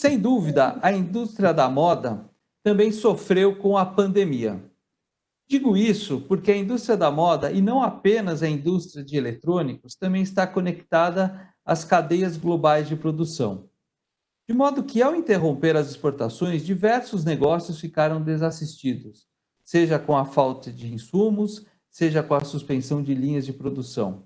Sem dúvida, a indústria da moda também sofreu com a pandemia. Digo isso porque a indústria da moda, e não apenas a indústria de eletrônicos, também está conectada às cadeias globais de produção. De modo que, ao interromper as exportações, diversos negócios ficaram desassistidos, seja com a falta de insumos, seja com a suspensão de linhas de produção.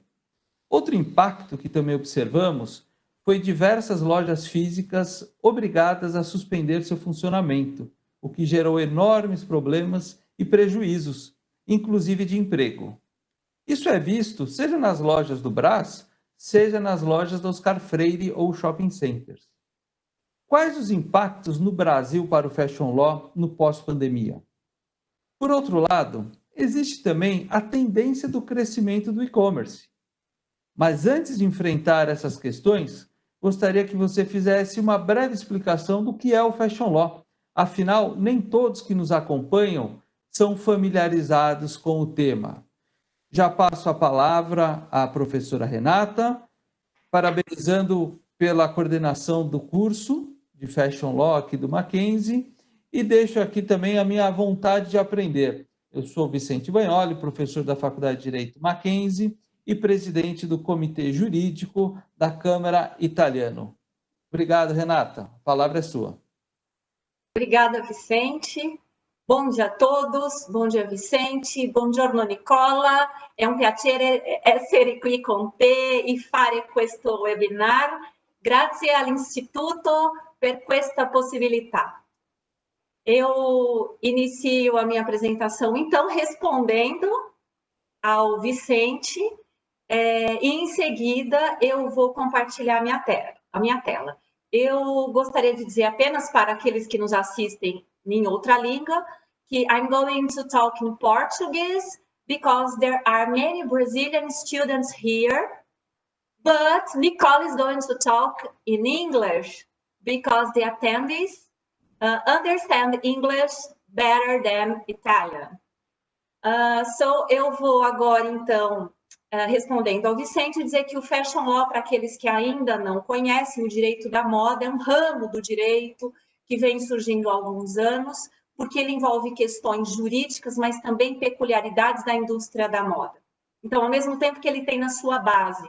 Outro impacto que também observamos foi diversas lojas físicas obrigadas a suspender seu funcionamento, o que gerou enormes problemas e prejuízos, inclusive de emprego. Isso é visto seja nas lojas do Brás, seja nas lojas da Oscar Freire ou shopping centers. Quais os impactos no Brasil para o Fashion Law no pós-pandemia? Por outro lado, existe também a tendência do crescimento do e-commerce. Mas antes de enfrentar essas questões, gostaria que você fizesse uma breve explicação do que é o Fashion Law. Afinal, nem todos que nos acompanham são familiarizados com o tema. Já passo a palavra à professora Renata, parabenizando pela coordenação do curso de Fashion Law aqui do Mackenzie, e deixo aqui também a minha vontade de aprender. Eu sou Vicente Bagnoli, professor da Faculdade de Direito Mackenzie e presidente do Comitê Jurídico da Câmara Italiano. Obrigado, Renata. A palavra é sua. Obrigada, Vicente. Bom dia a todos, bom dia Vicente, buongiorno Nicola, è un piacere essere qui con te e fare questo webinar. Grazie all'Istituto per questa possibilità. Eu inicio a minha apresentação, então, respondendo ao Vicente, e em seguida eu vou compartilhar a minha tela. Eu gostaria de dizer apenas para aqueles que nos assistem em outra língua, que I'm going to talk in Portuguese because there are many Brazilian students here, but Nicole is going to talk in English because the attendees understand English better than Italian. So eu vou agora, então, respondendo ao Vicente, dizer que o Fashion Law, para aqueles que ainda não conhecem, o direito da moda é um ramo do direito que vem surgindo há alguns anos, porque ele envolve questões jurídicas, mas também peculiaridades da indústria da moda. Então, ao mesmo tempo que ele tem na sua base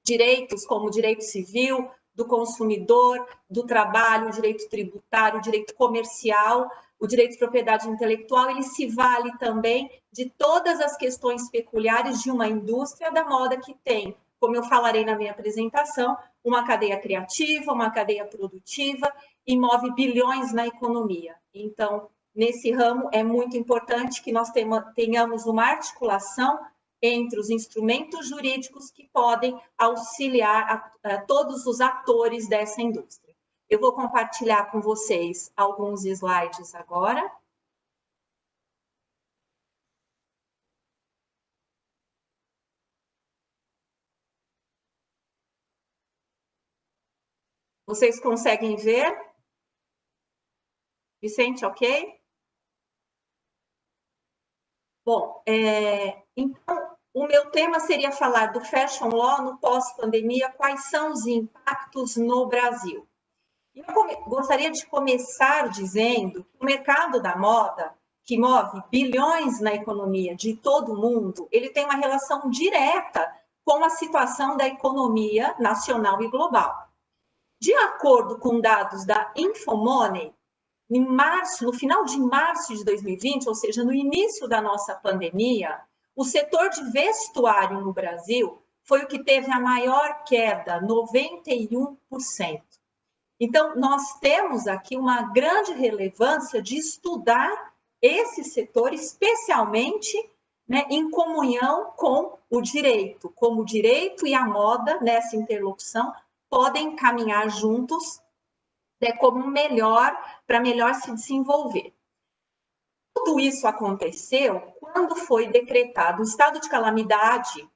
direitos como o direito civil, do consumidor, do trabalho, o direito tributário, o direito comercial, o direito de propriedade intelectual, ele se vale também de todas as questões peculiares de uma indústria da moda que tem, como eu falarei na minha apresentação, uma cadeia criativa, uma cadeia produtiva e move bilhões na economia. Então, nesse ramo é muito importante que nós tenhamos uma articulação entre os instrumentos jurídicos que podem auxiliar a todos os atores dessa indústria. Eu vou compartilhar com vocês alguns slides agora. Vocês conseguem ver? Vicente, ok? Bom, então, o meu tema seria falar do Fashion Law no pós-pandemia, quais são os impactos no Brasil. Eu gostaria de começar dizendo que o mercado da moda, que move bilhões na economia de todo mundo, ele tem uma relação direta com a situação da economia nacional e global. De acordo com dados da Infomoney, em março, no final de março de 2020, ou seja, no início da nossa pandemia, o setor de vestuário no Brasil foi o que teve a maior queda, 91%. Então, nós temos aqui uma grande relevância de estudar esse setor, especialmente, né, em comunhão com o direito, como o direito e a moda, nessa interlocução, podem caminhar juntos, né, como para melhor se desenvolver. Tudo isso aconteceu quando foi decretado o estado de calamidade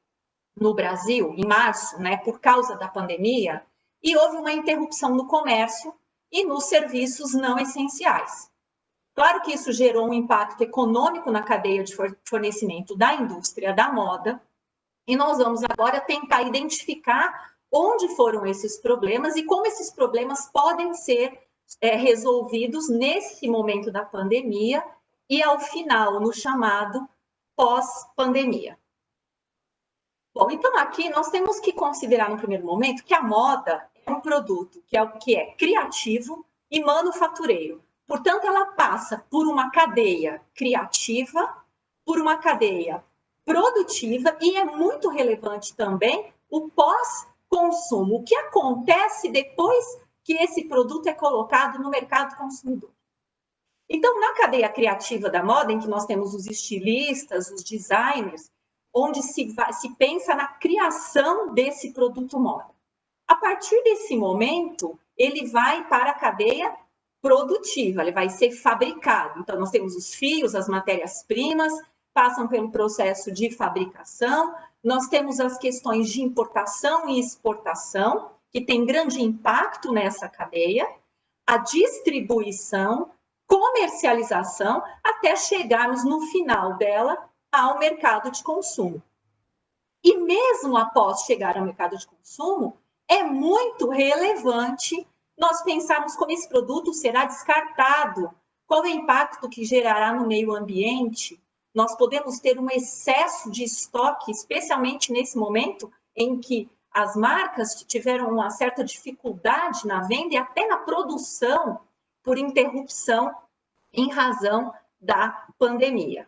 no Brasil, em março, né, por causa da pandemia, e houve uma interrupção no comércio e nos serviços não essenciais. Claro que isso gerou um impacto econômico na cadeia de fornecimento da indústria da moda, e nós vamos agora tentar identificar onde foram esses problemas e como esses problemas podem ser resolvidos nesse momento da pandemia e ao final, no chamado pós-pandemia. Bom, então aqui nós temos que considerar no primeiro momento que a moda é um produto que é criativo e manufatureiro. Portanto, ela passa por uma cadeia criativa, por uma cadeia produtiva e é muito relevante também o pós-consumo, o que acontece depois que esse produto é colocado no mercado consumidor. Então, na cadeia criativa da moda, em que nós temos os estilistas, os designers, onde se pensa na criação desse produto moda. A partir desse momento, ele vai para a cadeia produtiva, ele vai ser fabricado. Então, nós temos os fios, as matérias-primas, passam pelo processo de fabricação, nós temos as questões de importação e exportação, que tem grande impacto nessa cadeia, a distribuição, comercialização, até chegarmos no final dela ao mercado de consumo. E mesmo após chegar ao mercado de consumo, é muito relevante nós pensarmos como esse produto será descartado, qual é o impacto que gerará no meio ambiente. Nós podemos ter um excesso de estoque, especialmente nesse momento em que as marcas tiveram uma certa dificuldade na venda e até na produção por interrupção em razão da pandemia.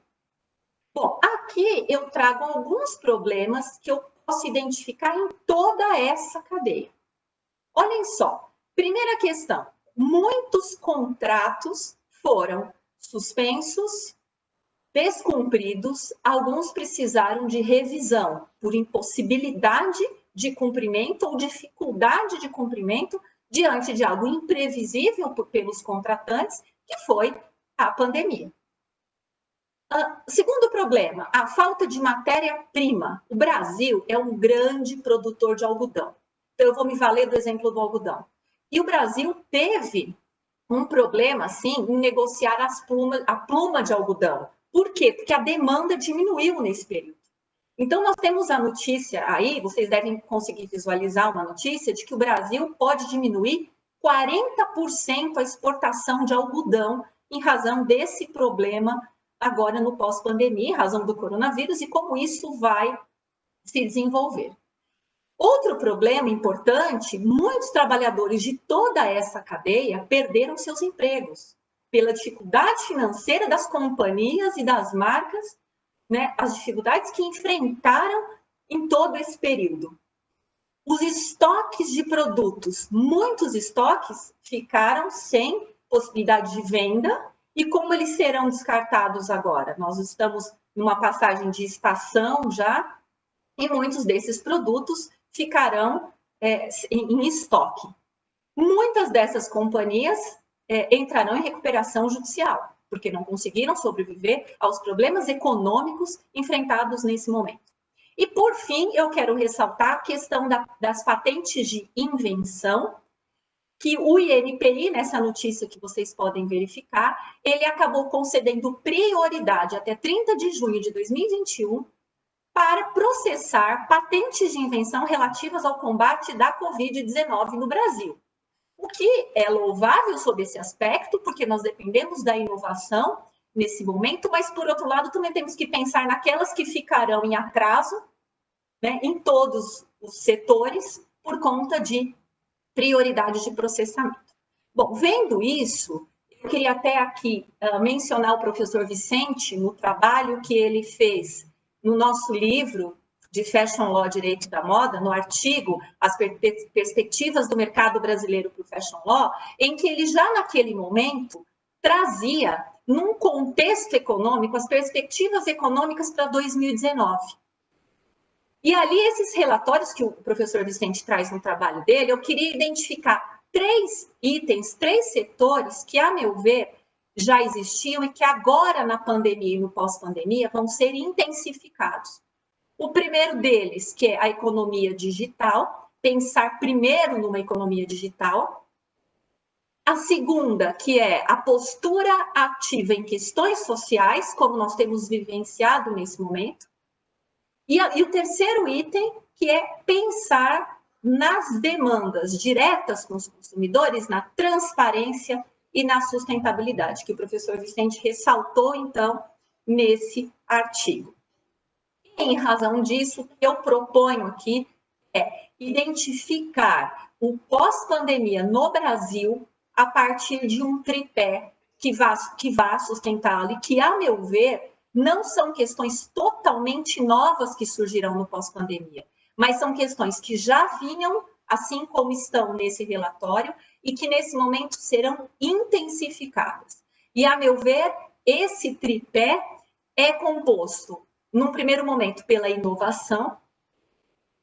Bom, aqui eu trago alguns problemas que eu posso identificar em toda essa cadeia. Olhem só, primeira questão, muitos contratos foram suspensos, descumpridos, alguns precisaram de revisão por impossibilidade de cumprimento ou dificuldade de cumprimento diante de algo imprevisível pelos contratantes, que foi a pandemia. Segundo problema, a falta de matéria-prima. O Brasil é um grande produtor de algodão. Então, eu vou me valer do exemplo do algodão. E o Brasil teve um problema, assim, em negociar a pluma de algodão. Por quê? Porque a demanda diminuiu nesse período. Então, nós temos a notícia aí, vocês devem conseguir visualizar uma notícia de que o Brasil pode diminuir 40% a exportação de algodão em razão desse problema agora no pós-pandemia, em razão do coronavírus e como isso vai se desenvolver. Outro problema importante, muitos trabalhadores de toda essa cadeia perderam seus empregos pela dificuldade financeira das companhias e das marcas, né, as dificuldades que enfrentaram em todo esse período. Os estoques de produtos, muitos estoques ficaram sem possibilidade de venda e como eles serão descartados agora? Nós estamos numa passagem de estação já e muitos desses produtos ficarão em estoque. Muitas dessas companhias entrarão em recuperação judicial, porque não conseguiram sobreviver aos problemas econômicos enfrentados nesse momento. E, por fim, eu quero ressaltar a questão das patentes de invenção, que o INPI, nessa notícia que vocês podem verificar, ele acabou concedendo prioridade até 30 de junho de 2021 para processar patentes de invenção relativas ao combate da Covid-19 no Brasil. O que é louvável sob esse aspecto, porque nós dependemos da inovação nesse momento, mas, por outro lado, também temos que pensar naquelas que ficarão em atraso, né, em todos os setores, por conta de prioridade de processamento. Bom, vendo isso, eu queria até aqui mencionar o professor Vicente no trabalho que ele fez no nosso livro de Fashion Law, Direito da Moda, no artigo As Perspectivas do Mercado Brasileiro para o Fashion Law, em que ele já naquele momento trazia, num contexto econômico, as perspectivas econômicas para 2019. E ali, esses relatórios que o professor Vicente traz no trabalho dele, eu queria identificar 3 itens, 3 setores que, a meu ver, já existiam e que agora, na pandemia e no pós-pandemia, vão ser intensificados. O primeiro deles, que é a economia digital, pensar primeiro numa economia digital. A segunda, que é a postura ativa em questões sociais, como nós temos vivenciado nesse momento. E o terceiro item, que é pensar nas demandas diretas com os consumidores, na transparência e na sustentabilidade, que o professor Vicente ressaltou, então, nesse artigo. E, em razão disso, o que eu proponho aqui é identificar o pós-pandemia no Brasil a partir de um tripé que vá sustentá-lo e que, a meu ver, não são questões totalmente novas que surgirão no pós-pandemia, mas são questões que já vinham, assim como estão nesse relatório, e que nesse momento serão intensificadas. E, a meu ver, esse tripé é composto, num primeiro momento, pela inovação,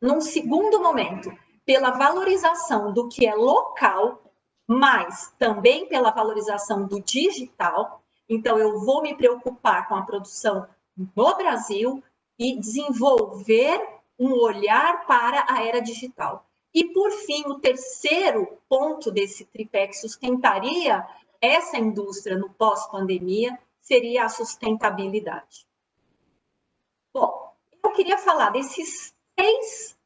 num segundo momento, pela valorização do que é local, mas também pela valorização do digital. Então, eu vou me preocupar com a produção no Brasil e desenvolver um olhar para a era digital. E, por fim, o terceiro ponto desse tripé que sustentaria essa indústria no pós-pandemia seria a sustentabilidade. Bom, eu queria falar desses 3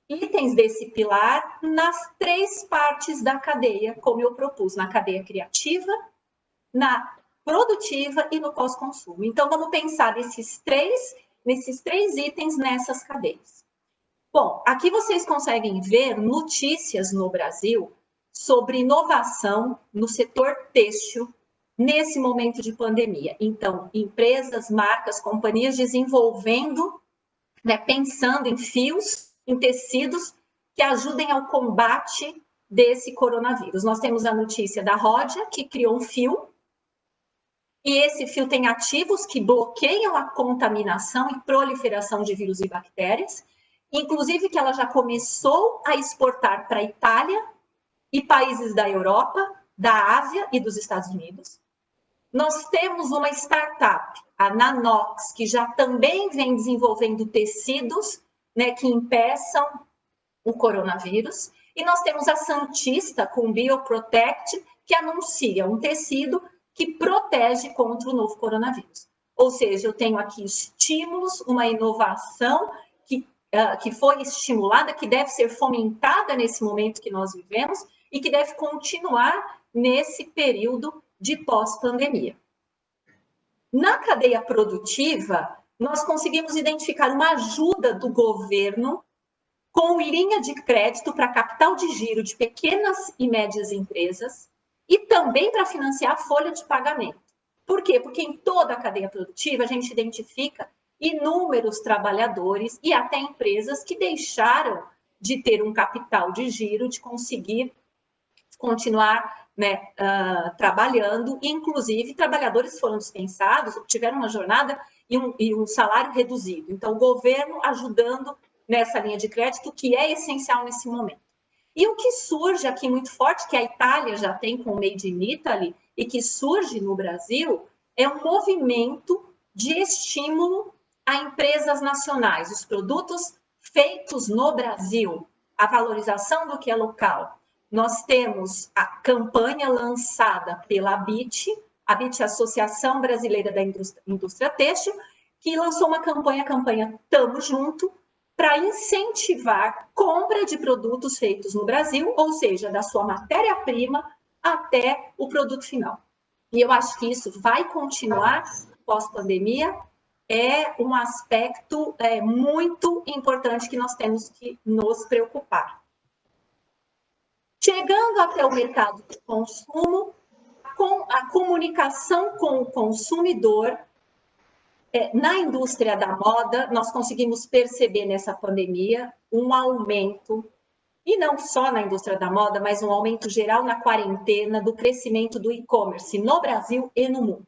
itens desse pilar nas 3 partes da cadeia, como eu propus, na cadeia criativa, na produtiva e no pós-consumo. Então, vamos pensar nesses três itens nessas cadeias. Bom, aqui vocês conseguem ver notícias no Brasil sobre inovação no setor têxtil nesse momento de pandemia. Então, empresas, marcas, companhias desenvolvendo, pensando em fios, em tecidos que ajudem ao combate desse coronavírus. Nós temos a notícia da Ródia, que criou um fio, e esse fio tem ativos que bloqueiam a contaminação e proliferação de vírus e bactérias, inclusive que ela já começou a exportar para a Itália e países da Europa, da Ásia e dos Estados Unidos. Nós temos uma startup, a Nanox, que já também vem desenvolvendo tecidos, que impeçam o coronavírus. E nós temos a Santista, com Bioprotect, que anuncia um tecido que protege contra o novo coronavírus. Ou seja, eu tenho aqui estímulos, uma inovação que foi estimulada, que deve ser fomentada nesse momento que nós vivemos e que deve continuar nesse período de pós-pandemia. Na cadeia produtiva, nós conseguimos identificar uma ajuda do governo com linha de crédito para capital de giro de pequenas e médias empresas e também para financiar a folha de pagamento. Por quê? Porque em toda a cadeia produtiva a gente identifica inúmeros trabalhadores e até empresas que deixaram de ter um capital de giro, de conseguir continuar trabalhando, inclusive trabalhadores foram dispensados, tiveram uma jornada e um salário reduzido. Então, o governo ajudando nessa linha de crédito, que é essencial nesse momento. E o que surge aqui muito forte, que a Itália já tem com o Made in Italy, e que surge no Brasil, é um movimento de estímulo a empresas nacionais, os produtos feitos no Brasil, a valorização do que é local. Nós temos a campanha lançada pela ABIT, a Associação Brasileira da Indústria Têxtil, que lançou uma campanha, a campanha Tamo Junto, para incentivar compra de produtos feitos no Brasil, ou seja, da sua matéria-prima até o produto final. E eu acho que isso vai continuar pós-pandemia, é um aspecto muito importante que nós temos que nos preocupar. Chegando até o mercado de consumo, com a comunicação com o consumidor, na indústria da moda, nós conseguimos perceber nessa pandemia um aumento, e não só na indústria da moda, mas um aumento geral na quarentena do crescimento do e-commerce no Brasil e no mundo.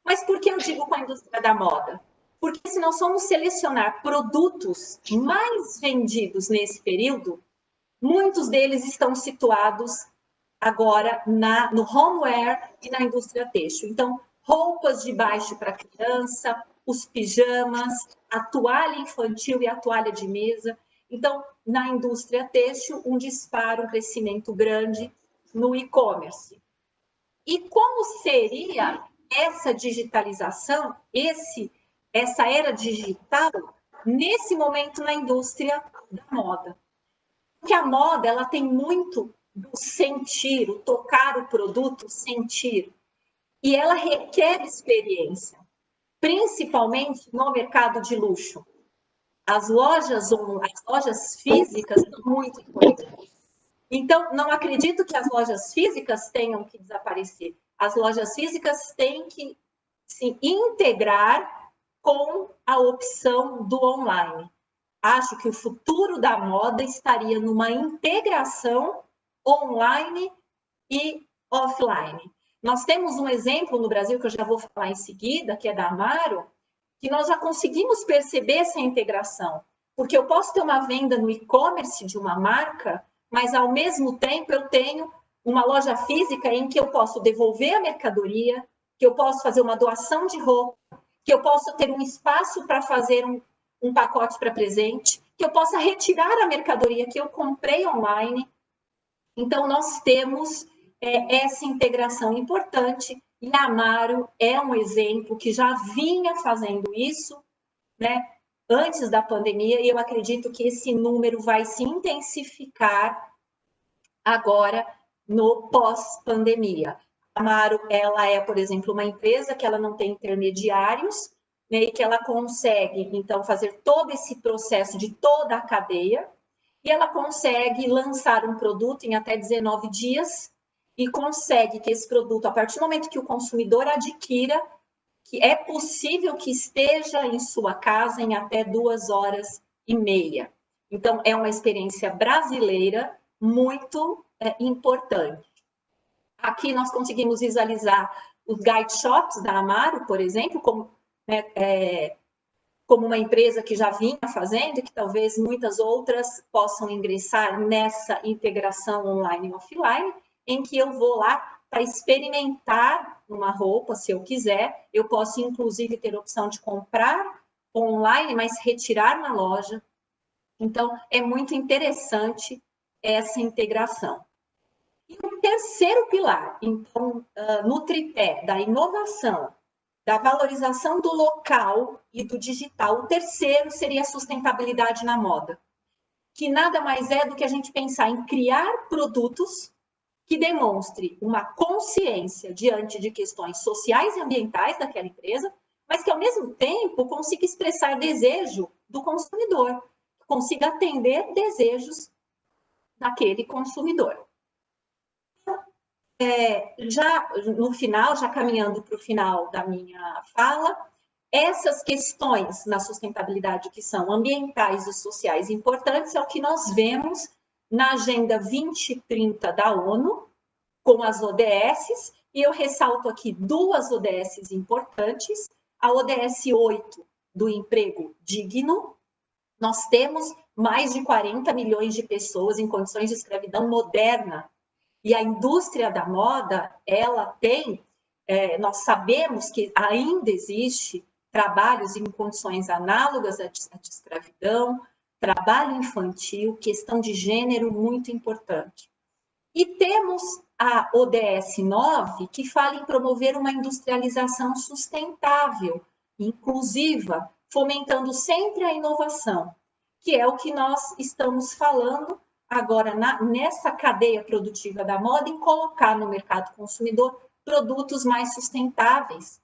Mas por que eu digo com a indústria da moda? Porque se nós formos selecionar produtos mais vendidos nesse período, muitos deles estão situados agora no homeware e na indústria têxtil. Então, roupas de baixo para criança, os pijamas, a toalha infantil e a toalha de mesa. Então, na indústria têxtil, um disparo, um crescimento grande no e-commerce. E como seria essa digitalização, essa era digital, nesse momento na indústria da moda? Porque a moda, ela tem muito do sentir, o tocar o produto, sentir. E ela requer experiência, principalmente no mercado de luxo. As lojas físicas são muito importantes. Então, não acredito que as lojas físicas tenham que desaparecer. As lojas físicas têm que se integrar com a opção do online. Acho que o futuro da moda estaria numa integração online e offline. Nós temos um exemplo no Brasil, que eu já vou falar em seguida, que é da Amaro, que nós já conseguimos perceber essa integração. Porque eu posso ter uma venda no e-commerce de uma marca, mas ao mesmo tempo eu tenho uma loja física em que eu posso devolver a mercadoria, que eu posso fazer uma doação de roupa, que eu posso ter um espaço para fazer um pacote para presente, que eu possa retirar a mercadoria que eu comprei online. Então, nós temos essa integração importante, e a Amaro é um exemplo que já vinha fazendo isso, né, antes da pandemia, e eu acredito que esse número vai se intensificar agora no pós-pandemia. A Amaro, ela é, por exemplo, uma empresa que ela não tem intermediários, né, e que ela consegue, então, fazer todo esse processo de toda a cadeia, e ela consegue lançar um produto em até 19 dias e consegue que esse produto, a partir do momento que o consumidor adquira, que é possível que esteja em sua casa em até 2 horas e meia. Então, é uma experiência brasileira muito importante. Aqui nós conseguimos visualizar os guide shops da Amaro, por exemplo, como, né, como uma empresa que já vinha fazendo e que talvez muitas outras possam ingressar nessa integração online e offline, em que eu vou lá para experimentar uma roupa, se eu quiser. Eu posso, inclusive, ter a opção de comprar online, mas retirar na loja. Então, é muito interessante essa integração. E o terceiro pilar, então, no tripé da inovação, da valorização do local e do digital, o terceiro seria a sustentabilidade na moda, que nada mais é do que a gente pensar em criar produtos que demonstre uma consciência diante de questões sociais e ambientais daquela empresa, mas que, ao mesmo tempo, consiga expressar desejo do consumidor, consiga atender desejos daquele consumidor. Já no final, já caminhando para o final da minha fala, essas questões na sustentabilidade que são ambientais e sociais importantes é o que nós vemos na Agenda 2030 da ONU, com as ODSs, e eu ressalto aqui duas ODSs importantes. A ODS 8, do emprego digno. Nós temos mais de 40 milhões de pessoas em condições de escravidão moderna, e a indústria da moda, ela tem, nós sabemos que ainda existe trabalhos em condições análogas à de escravidão, trabalho infantil, questão de gênero muito importante. E temos a ODS 9, que fala em promover uma industrialização sustentável, inclusiva, fomentando sempre a inovação, que é o que nós estamos falando agora nessa cadeia produtiva da moda, em colocar no mercado consumidor produtos mais sustentáveis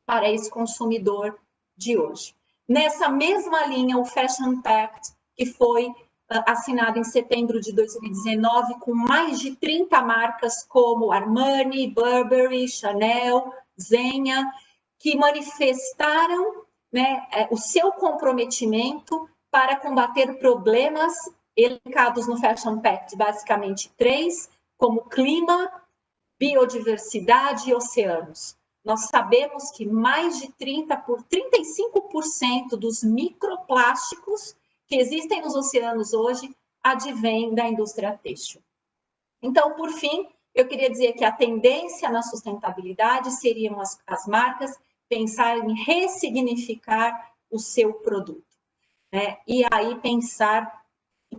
para esse consumidor de hoje. Nessa mesma linha, o Fashion Pact, que foi assinado em setembro de 2019, com mais de 30 marcas como Armani, Burberry, Chanel, Zegna, que manifestaram, né, o seu comprometimento para combater problemas elencados no Fashion Pact, basicamente 3, como clima, biodiversidade e oceanos. Nós sabemos que mais de 35% dos microplásticos que existem nos oceanos hoje advêm da indústria têxtil. Então, por fim, eu queria dizer que a tendência na sustentabilidade seriam as marcas pensarem em ressignificar o seu produto, né? E aí pensar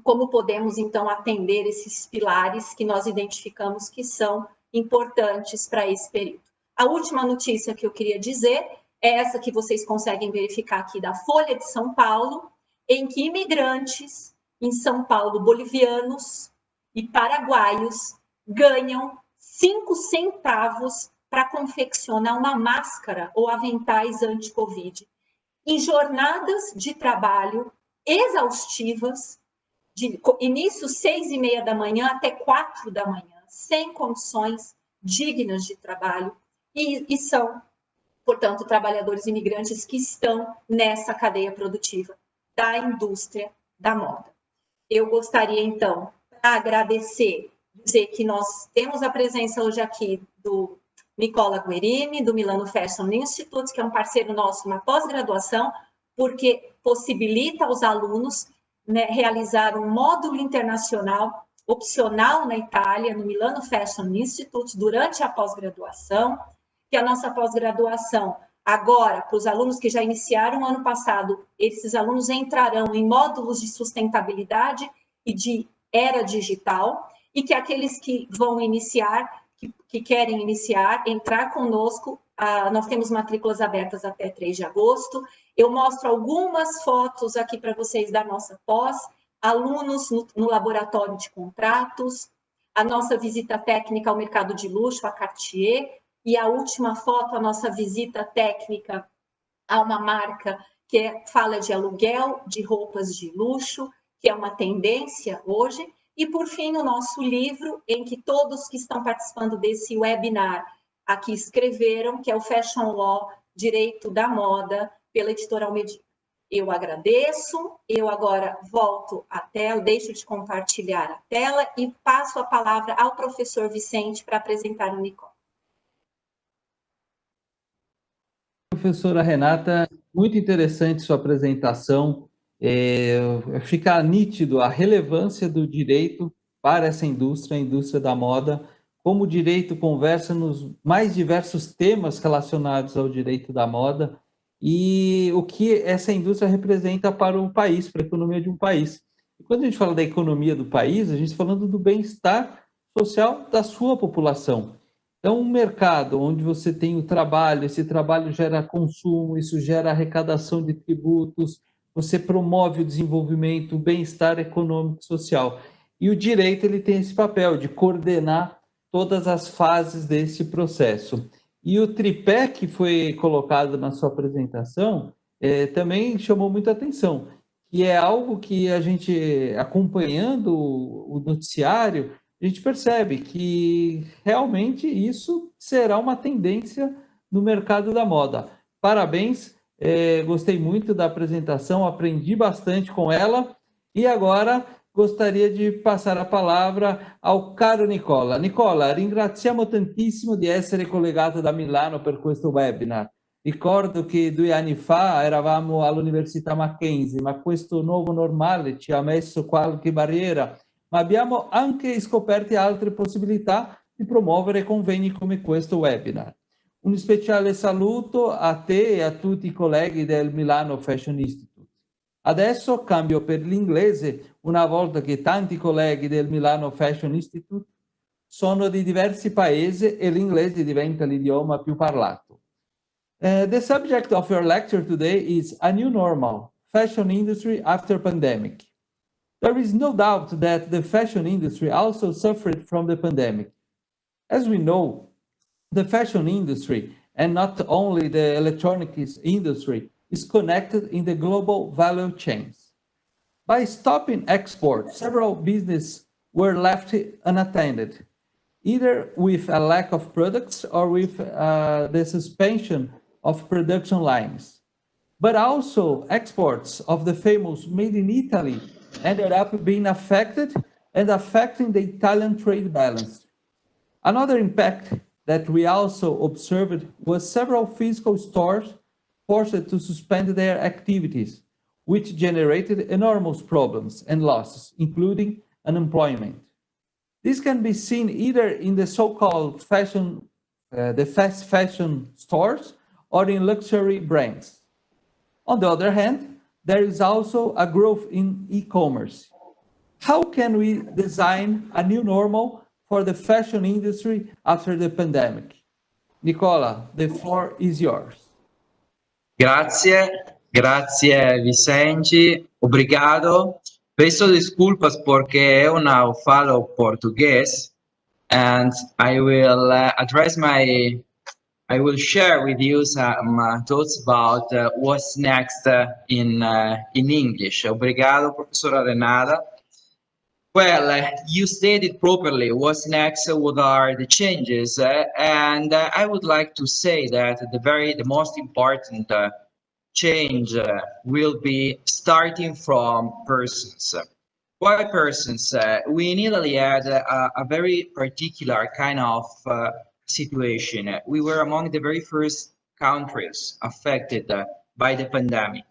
como podemos, então, atender esses pilares que nós identificamos que são importantes para esse período. A última notícia que eu queria dizer é essa que vocês conseguem verificar aqui da Folha de São Paulo, em que imigrantes em São Paulo, bolivianos e paraguaios ganham 5 centavos para confeccionar uma máscara ou aventais anti-Covid, em jornadas de trabalho exaustivas, de início 6h30 da manhã até 4 da manhã, sem condições dignas de trabalho, e são, portanto, trabalhadores imigrantes que estão nessa cadeia produtiva da indústria da moda. Eu gostaria, então, para agradecer, dizer que nós temos a presença hoje aqui do Nicola Guerini, do Milano Fashion Institute, que é um parceiro nosso na pós-graduação, porque possibilita aos alunos, né, realizar um módulo internacional opcional na Itália, no Milano Fashion Institute, durante a pós-graduação, que a nossa pós-graduação, agora, para os alunos que já iniciaram ano passado, esses alunos entrarão em módulos de sustentabilidade e de era digital, e que aqueles que vão iniciar, que querem iniciar, entrar conosco, nós temos matrículas abertas até 3 de agosto. Eu mostro algumas fotos aqui para vocês da nossa pós, alunos no laboratório de contratos, a nossa visita técnica ao mercado de luxo, a Cartier, e a última foto, a nossa visita técnica a uma marca que fala de aluguel de roupas de luxo, que é uma tendência hoje. E, por fim, o nosso livro, em que todos que estão participando desse webinar aqui escreveram, que é o Fashion Law, Direito da Moda, pela Editora Almeida. Eu agradeço, eu agora volto à tela, deixo de compartilhar a tela e passo a palavra ao professor Vicente para apresentar o Nicola. Professora Renata, muito interessante sua apresentação. Fica nítido a relevância do direito para essa indústria, a indústria da moda, como o direito conversa nos mais diversos temas relacionados ao direito da moda e o que essa indústria representa para o país, para a economia de um país. E quando a gente fala da economia do país, a gente está falando do bem-estar social da sua população. Então, um mercado onde você tem o trabalho, esse trabalho gera consumo, isso gera arrecadação de tributos, você promove o desenvolvimento, o bem-estar econômico e social. E o direito ele tem esse papel de coordenar todas as fases desse processo. E o tripé que foi colocado na sua apresentação também chamou muita atenção, que é algo que a gente, acompanhando o noticiário, a gente percebe que realmente isso será uma tendência no mercado da moda. Parabéns, gostei muito da apresentação, aprendi bastante com ela e agora gostaria di passare la palavra ao caro Nicola. Nicola, ringraziamo tantissimo di essere collegato da Milano per questo webinar. Ricordo che 2 anni fa eravamo all'Università Mackenzie, ma questo nuovo normale ci ha messo qualche barriera, ma abbiamo anche scoperto altre possibilità di promuovere convegni come questo webinar. Un speciale saluto a te e a tutti i colleghi del Milano Fashion Institute. Adesso cambio per l'inglese, una volta che tanti colleghi del Milano Fashion Institute sono di diversi paesi e l'inglese diventa l'idioma più parlato. The subject of your lecture today is A New Normal, Fashion Industry After Pandemic. There is no doubt that the fashion industry also suffered from the pandemic. As we know, the fashion industry, and not only the electronics industry, is connected in the global value chains. By stopping exports, several businesses were left unattended, either with a lack of products or with the suspension of production lines. But also exports of the famous Made in Italy ended up being affected and affecting the Italian trade balance. Another impact that we also observed was several physical stores forced to suspend their activities, which generated enormous problems and losses, including unemployment. This can be seen either in the so-called fashion, the fast fashion stores, or in luxury brands. On the other hand, there is also a growth in e-commerce. How can we design a new normal for the fashion industry after the pandemic? Nicola, the floor is yours. Grazie Vicente, obrigado Peço disculpas porque eu não falo português, and I will share with you some thoughts about what's next in English. Obrigado, professora Renata. Well, you stated properly what's next, what are the changes, and I would like to say that the most important change will be starting from persons. Why persons? We in Italy had a very particular kind of situation. We were among the very first countries affected by the pandemic.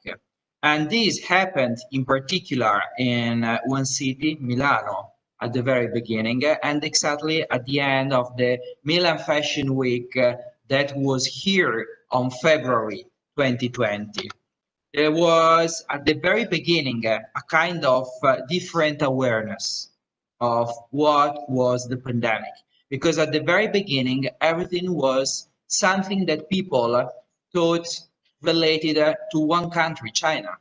And this happened in particular in one city, Milano, at the very beginning, and exactly at the end of the Milan Fashion Week that was here on February 2020. There was, at the very beginning, a kind of different awareness of what was the pandemic. Because at the very beginning, everything was something that people thought related to one country, China.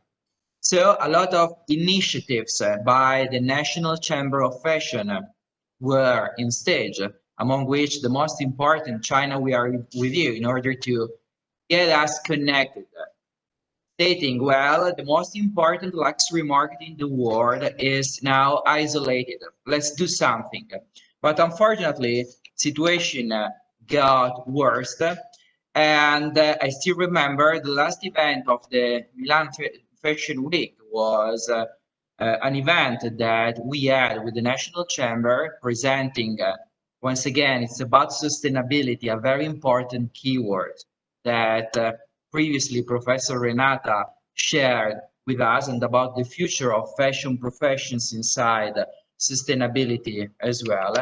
So a lot of initiatives by the National Chamber of Fashion were in stage, among which the most important, China, we are with you, in order to get us connected. Stating, well, the most important luxury market in the world is now isolated. Let's do something. But unfortunately, situation got worse. And I still remember the last event of the Milan Fashion Week was an event that we had with the National Chamber presenting, once again, it's about sustainability, a very important keyword that previously Professor Renata shared with us, and about the future of fashion professions inside sustainability as well.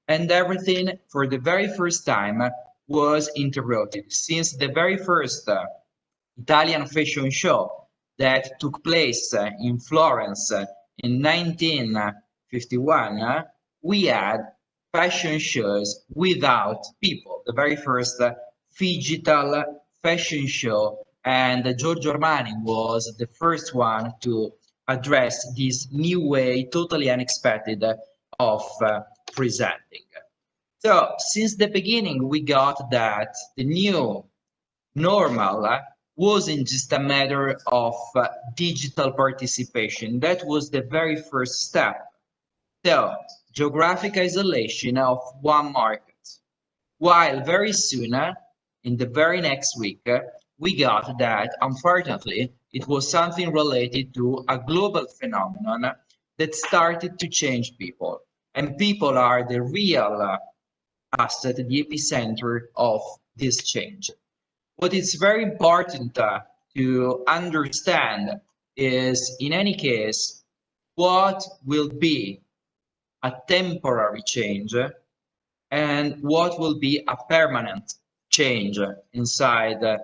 And everything for the very first time was interrupted. Since the very first Italian fashion show that took place in Florence in 1951, we had fashion shows without people. The very first phygital fashion show, and Giorgio Armani was the first one to address this new way, totally unexpected, of presenting. So since the beginning, we got that the new normal wasn't just a matter of digital participation. That was the very first step. So geographic isolation of one market, while very soon, in the very next week, we got that, unfortunately, it was something related to a global phenomenon that started to change people. And people are the real asset, the epicenter of this change. What is very important to understand is, in any case, what will be a temporary change and what will be a permanent change inside the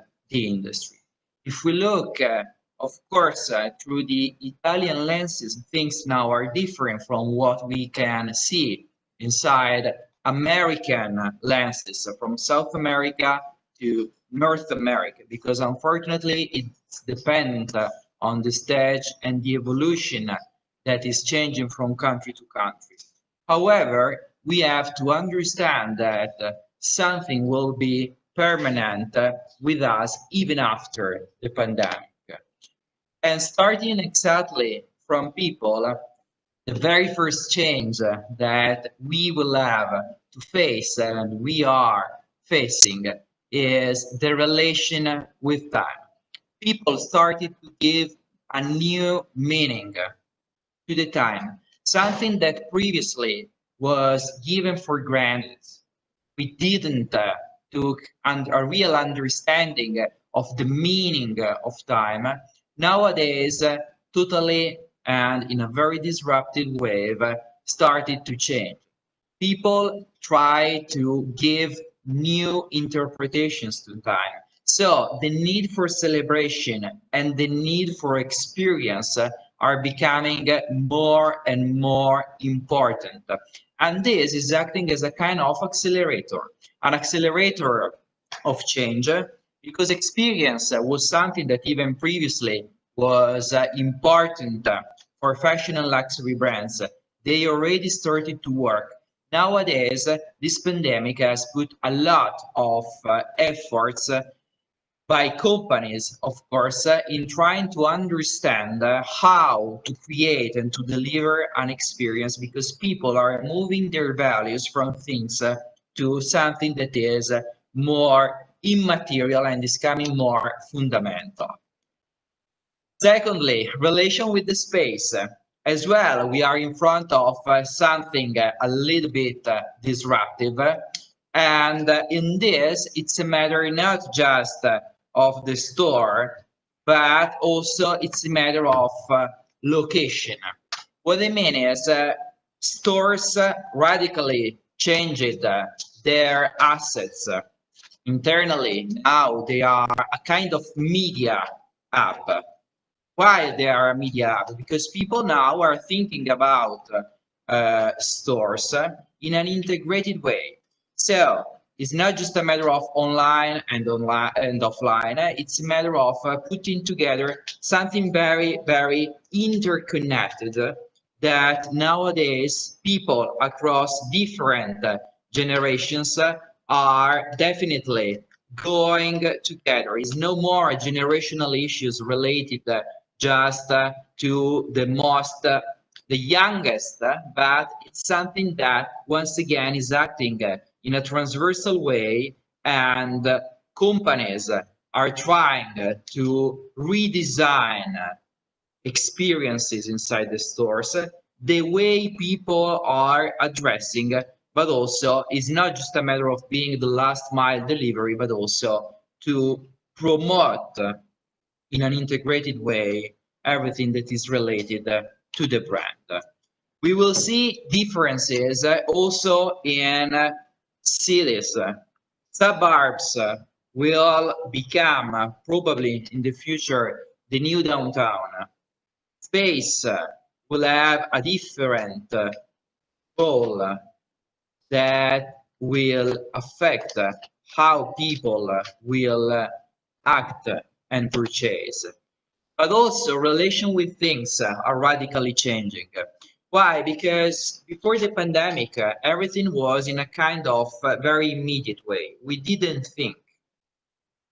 industry. If we look, of course, through the Italian lenses, things now are different from what we can see inside American lenses, from South America to North America, because unfortunately it's dependent on the stage and the evolution that is changing from country to country. However, we have to understand that something will be permanent with us even after the pandemic. And starting exactly from people, the very first change that we will have to face, and we are facing, is the relation with time. People started to give a new meaning to the time, something that previously was given for granted. We didn't took a real understanding of the meaning of time. Nowadays, totally and in a very disruptive way, started to change. People try to give new interpretations to time. So the need for celebration and the need for experience are becoming more and more important. And this is acting as a kind of accelerator, an accelerator of change, because experience was something that even previously was important for fashion and luxury brands. They already started to work. Nowadays, this pandemic has put a lot of efforts by companies, of course, in trying to understand how to create and to deliver an experience, because people are moving their values from things to something that is more immaterial and is becoming more fundamental. Secondly, relation with the space. As well, we are in front of something a little bit disruptive. And in this, it's a matter not just of the store, but also it's a matter of location. What I mean is stores radically changed their assets internally. Now they are a kind of media app. Why they are a media app? Because people now are thinking about stores in an integrated way. So it's not just a matter of online and offline. It's a matter of putting together something very, very interconnected that nowadays people across different generations are definitely going together. It's no more generational issues related just to the youngest, but it's something that once again is acting in a transversal way, and companies are trying to redesign experiences inside the stores, the way people are addressing, but also it's not just a matter of being the last mile delivery, but also to promote in an integrated way everything that is related to the brand. We will see differences also in cities. Suburbs will become probably in the future the new downtown. Space will have a different role that will affect how people will act and purchase. But also relation with things are radically changing. Why? Because before the pandemic, everything was in a kind of very immediate way. We didn't think.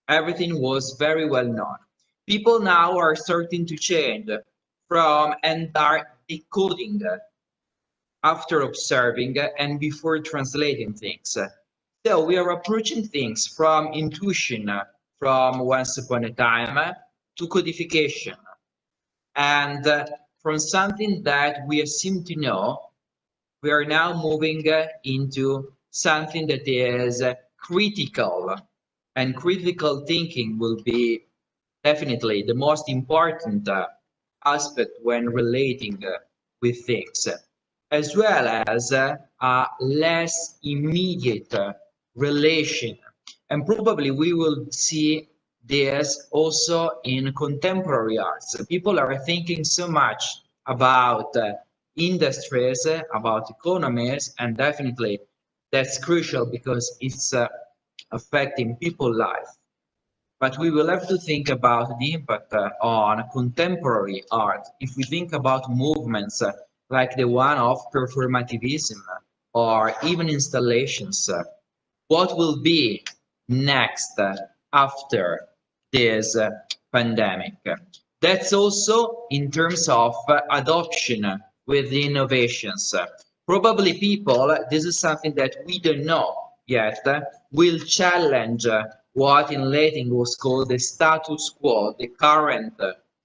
Everything was very well known. People now are starting to change from and are decoding after observing and before translating things. So we are approaching things from intuition, from once upon a time, to codification, and from something that we assume to know, we are now moving into something that is critical, and critical thinking will be definitely the most important aspect when relating with things, as well as a less immediate relation. And probably we will see this also in contemporary arts. People are thinking so much about industries, about economies, and definitely that's crucial because it's affecting people's life. But we will have to think about the impact on contemporary art. If we think about movements like the one of performativism or even installations, what will be next after this pandemic? That's also in terms of adoption with the innovations. Probably people, this is something that we don't know yet, will challenge what in Latin was called the status quo, the current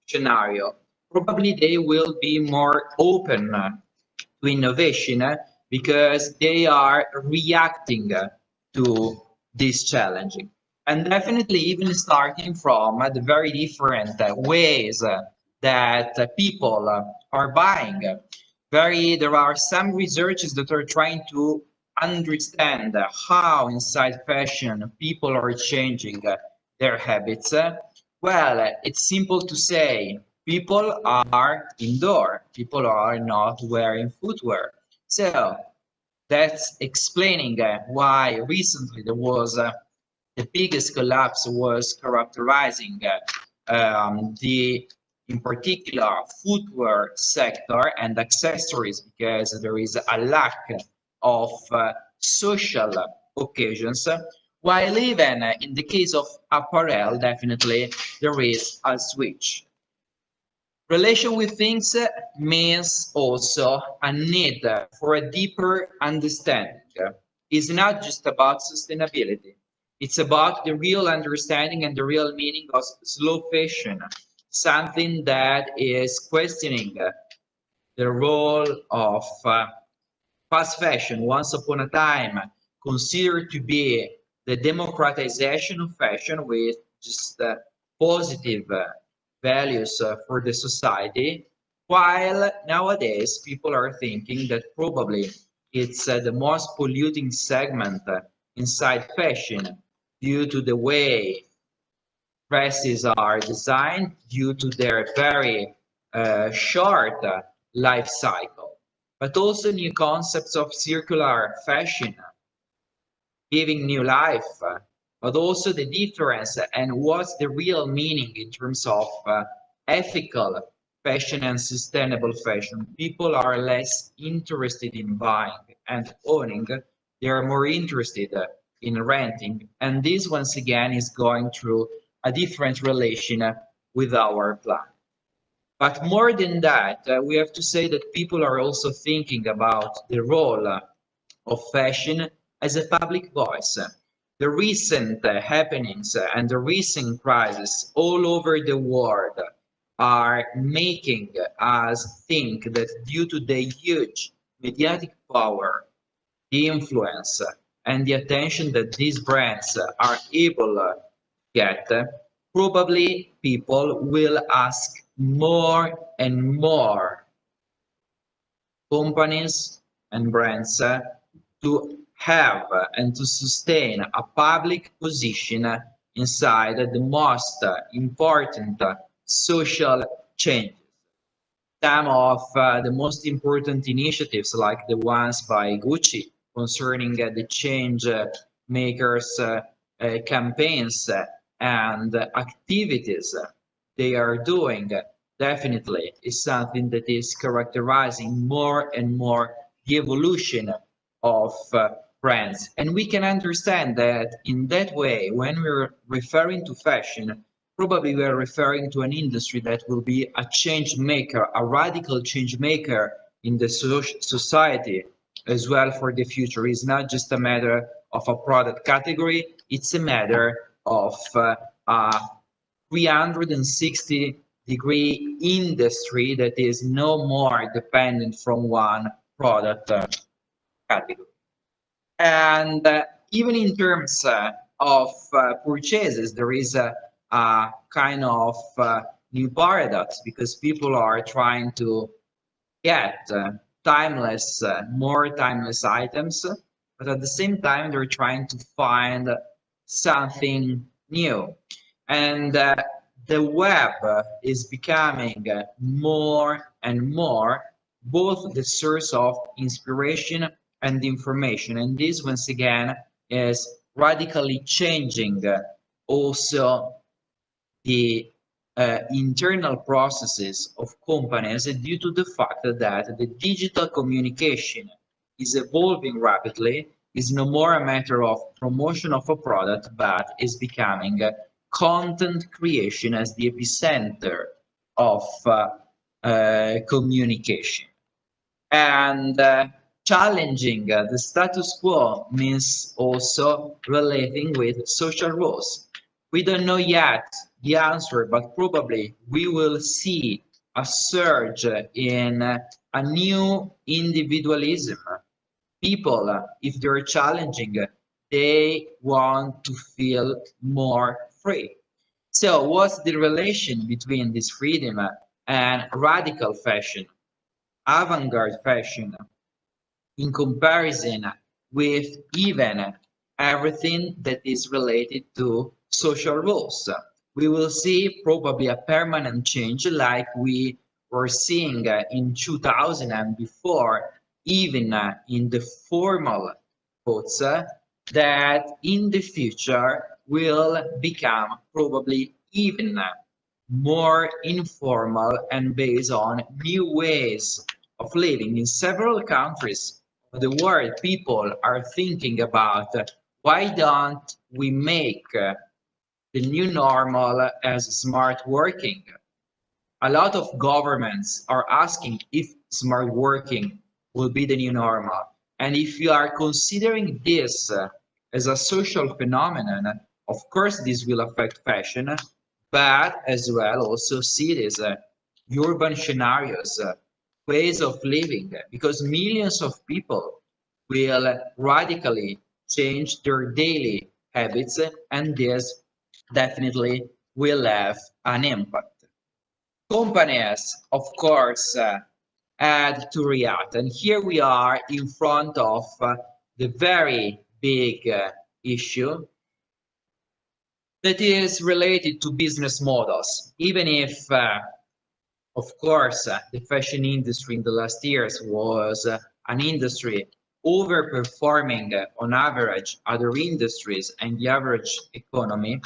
scenario. Probably they will be more open to innovation because they are reacting to this challenging. And definitely even starting from the very different ways that people are buying. There are some researchers that are trying to understand how inside fashion people are changing their habits. Well, it's simple to say, people are indoor, people are not wearing footwear. So that's explaining why recently there was the biggest collapse was characterizing the in particular footwear sector and accessories, because there is a lack of social occasions, while even in the case of apparel, definitely there is a switch. Relation with things means also a need for a deeper understanding. It's not just about sustainability. It's about the real understanding and the real meaning of slow fashion, something that is questioning the role of fast fashion, once upon a time considered to be the democratization of fashion with just positive values for the society, while nowadays people are thinking that probably it's the most polluting segment inside fashion due to the way dresses are designed, due to their very short life cycle, but also new concepts of circular fashion giving new life, but also the difference and what's the real meaning in terms of ethical fashion and sustainable fashion. People are less interested in buying and owning, they are more interested in renting. And this, once again, is going through a different relation with our planet. But more than that, we have to say that people are also thinking about the role of fashion as a public voice. The recent happenings and the recent crises all over the world are making us think that due to the huge mediatic power, the influence, and the attention that these brands are able to get, probably people will ask more and more companies and brands to have and to sustain a public position inside the most important social changes. Some of the most important initiatives, like the ones by Gucci concerning the change makers campaigns and activities they are doing, definitely is something that is characterizing more and more the evolution of brands. And we can understand that in that way, when we're referring to fashion, probably we are referring to an industry that will be a change maker, a radical change maker in the society as well for the future. It's not just a matter of a product category, it's a matter of a 360-degree industry that is no more dependent from one product category. And even in terms of purchases, there is a kind of new paradox, because people are trying to get timeless, more timeless items, but at the same time they're trying to find something new. And the web is becoming more and more both the source of inspiration and information. And this, once again, is radically changing also the internal processes of companies due to the fact that the digital communication is evolving rapidly, is no more a matter of promotion of a product, but is becoming content creation as the epicenter of communication. And challenging the status quo means also relating with social roles. We don't know yet the answer, but probably we will see a surge in a new individualism. People, if they're challenging, they want to feel more free. So what's the relation between this freedom and radical fashion, avant-garde fashion, in comparison with even everything that is related to social rules? We will see probably a permanent change like we were seeing in 2000 and before, even in the formal quotes, that in the future will become probably even more informal and based on new ways of living. In several countries of the world, people are thinking about why don't we make the new normal as smart working? A lot of governments are asking if smart working will be the new normal. And if you are considering this as a social phenomenon, of course, this will affect fashion, but as well also cities, urban scenarios, ways of living, because millions of people will radically change their daily habits, and this definitely will have an impact. Companies, of course, had to react. And here we are in front of the very big issue that is related to business models. Even if, of course, the fashion industry in the last years was an industry overperforming on average other industries and the average economy,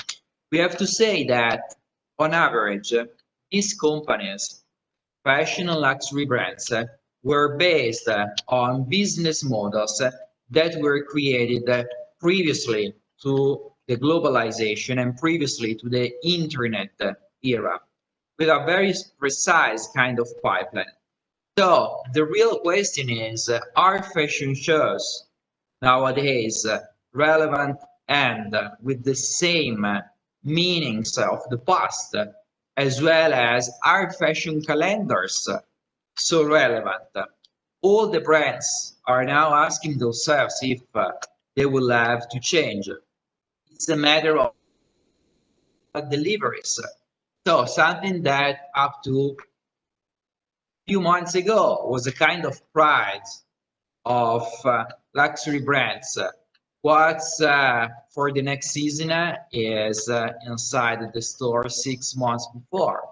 we have to say that on average, these companies, fashion and luxury brands, were based on business models that were created previously to the globalization and previously to the internet era, with a very precise kind of pipeline. So the real question is, are fashion shows nowadays relevant and with the same meanings of the past, as well as are fashion calendars so relevant? All the brands are now asking themselves if they will have to change. It's a matter of deliveries. So something that up to a few months ago was a kind of pride of luxury brands. What's for the next season is inside the store 6 months before.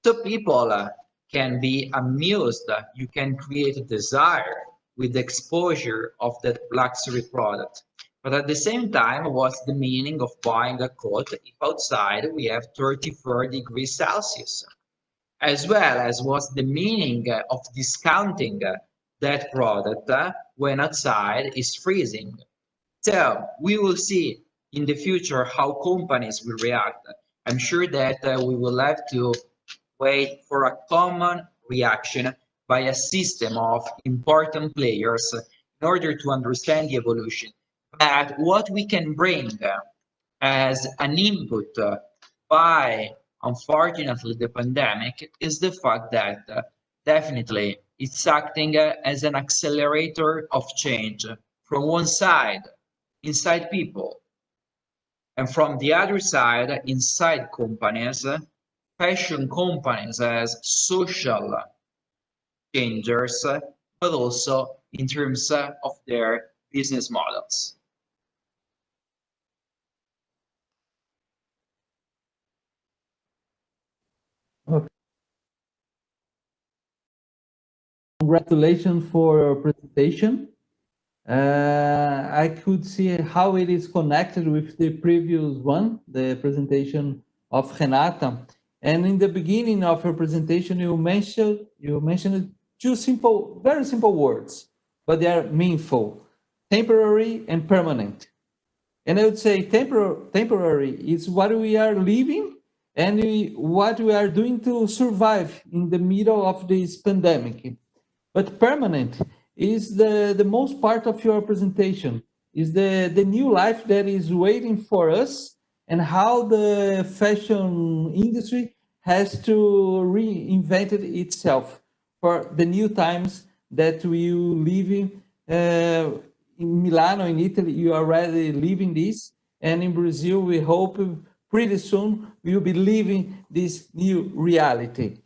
So people can be amused. You can create a desire with the exposure of that luxury product. But at the same time, what's the meaning of buying a coat if outside we have 34 degrees Celsius? As well as what's the meaning of discounting that product when outside is freezing? So we will see in the future how companies will react. I'm sure that we will have to wait for a common reaction by a system of important players in order to understand the evolution. But what we can bring as an input by, unfortunately, the pandemic is the fact that definitely it's acting as an accelerator of change from one side, inside people, and from the other side, inside companies, fashion companies as social changers, but also in terms of their business models. Okay. Congratulations for your presentation. I could see how it is connected with the previous one, the presentation of Renata. And in the beginning of your presentation, you mentioned two very simple words, but they are meaningful: temporary and permanent. And I would say temporary is what we are living and what we are doing to survive in the middle of this pandemic. But permanent is the most part of your presentation, is the new life that is waiting for us, and how the fashion industry has to reinvent itself for the new times that we live in Milano, in Italy. You are already living this, and in Brazil, we hope pretty soon we will be living this new reality.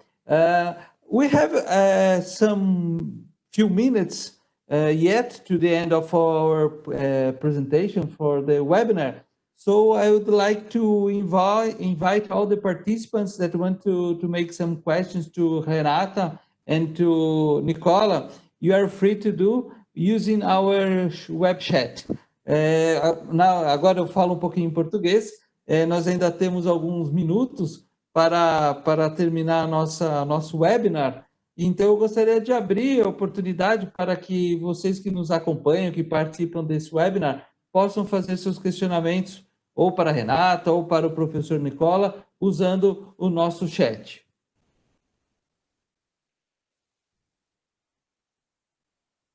We have some few minutes yet to the end of our presentation for the webinar. So I would like to invite all the participants that want to make some questions to Renata and to Nicola. You are free to do using our web chat. Agora eu falo um pouquinho em português. Nós ainda temos alguns minutos, para terminar nosso webinar. Então, eu gostaria de abrir a oportunidade para que vocês que nos acompanham, que participam desse webinar, possam fazer seus questionamentos ou para a Renata ou para o professor Nicola, usando o nosso chat.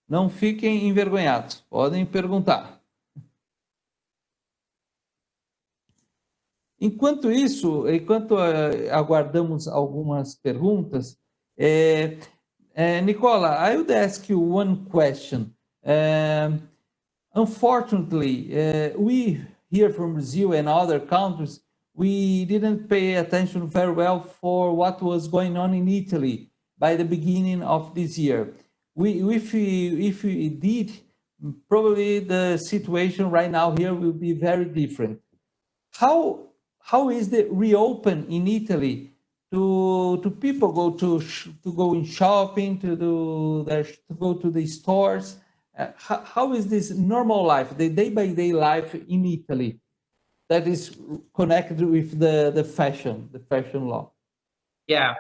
Não fiquem envergonhados, podem perguntar. Enquanto isso, enquanto aguardamos algumas perguntas, Nicola, I would ask you one question. Unfortunately, we here from Brazil and other countries, we didn't pay attention very well for what was going on in Italy by the beginning of this year. If we did, probably the situation right now here will be very different. How is the reopen in Italy to people to go in shopping, to go to the stores? How is this normal life, the day-by-day life in Italy that is connected with the fashion law? Yeah,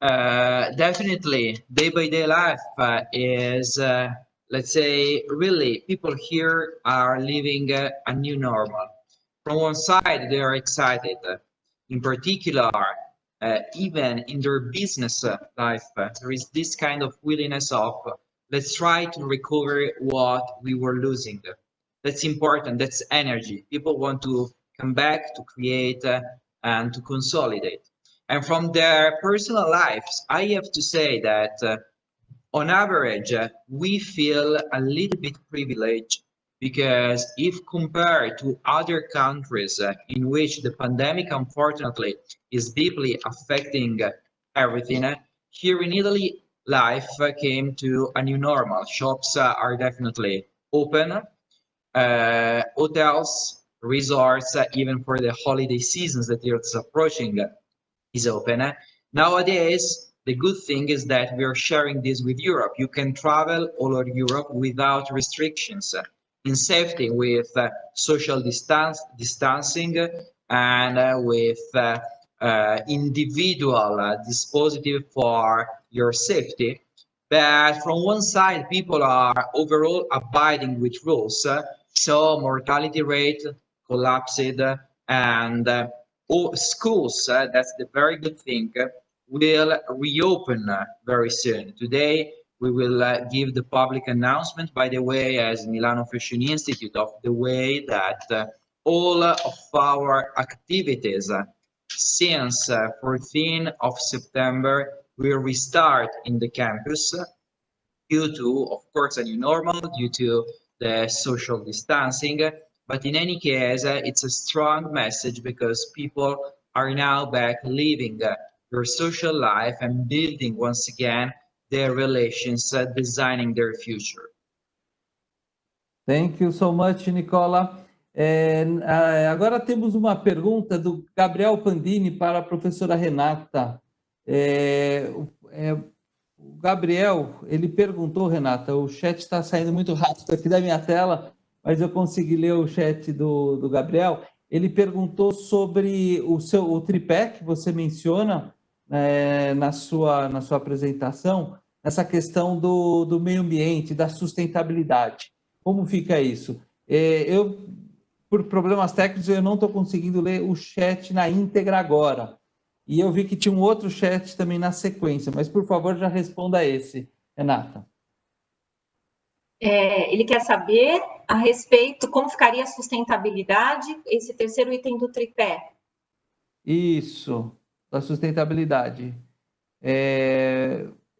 definitely. Day-by-day life is, let's say, really, people here are living a new normal. From one side, they are excited. In particular, even in their business life, there is this kind of willingness of, let's try to recover what we were losing. That's important. That's energy. People want to come back to create and to consolidate. And from their personal lives, I have to say that on average, we feel a little bit privileged because if compared to other countries in which the pandemic, unfortunately, is deeply affecting everything, here in Italy, life came to a new normal. Shops are definitely open. Hotels, resorts, even for the holiday seasons that it's approaching, is open. Nowadays, the good thing is that we are sharing this with Europe. You can travel all over Europe without restrictions, in safety, with social distancing and with individual dispositive for your safety. But from one side, people are overall abiding with rules. So mortality rate collapsed, and schools, that's the very good thing, will reopen very soon. Today, we will give the public announcement, by the way, as Milano Fashion Institute, of the way that all of our activities since 14th of September will restart in the campus due to, of course, a new normal, due to the social distancing. But in any case, it's a strong message because people are now back living their social life and building once again their relations, designing their future. Thank you so much, Nicola. Agora temos uma pergunta do Gabriel Pandini para a professora Renata. O Gabriel, ele perguntou, Renata, o chat está saindo muito rápido aqui da minha tela, mas eu consegui ler o chat do Gabriel. Ele perguntou sobre o tripé que você menciona na sua apresentação, essa questão do meio ambiente, da sustentabilidade. Como fica isso? Por problemas técnicos, eu não estou conseguindo ler o chat na íntegra agora. E eu vi que tinha um outro chat também na sequência, mas, por favor, já responda a esse, Renata. Ele quer saber a respeito como ficaria a sustentabilidade, esse terceiro item do tripé. Isso, da sustentabilidade.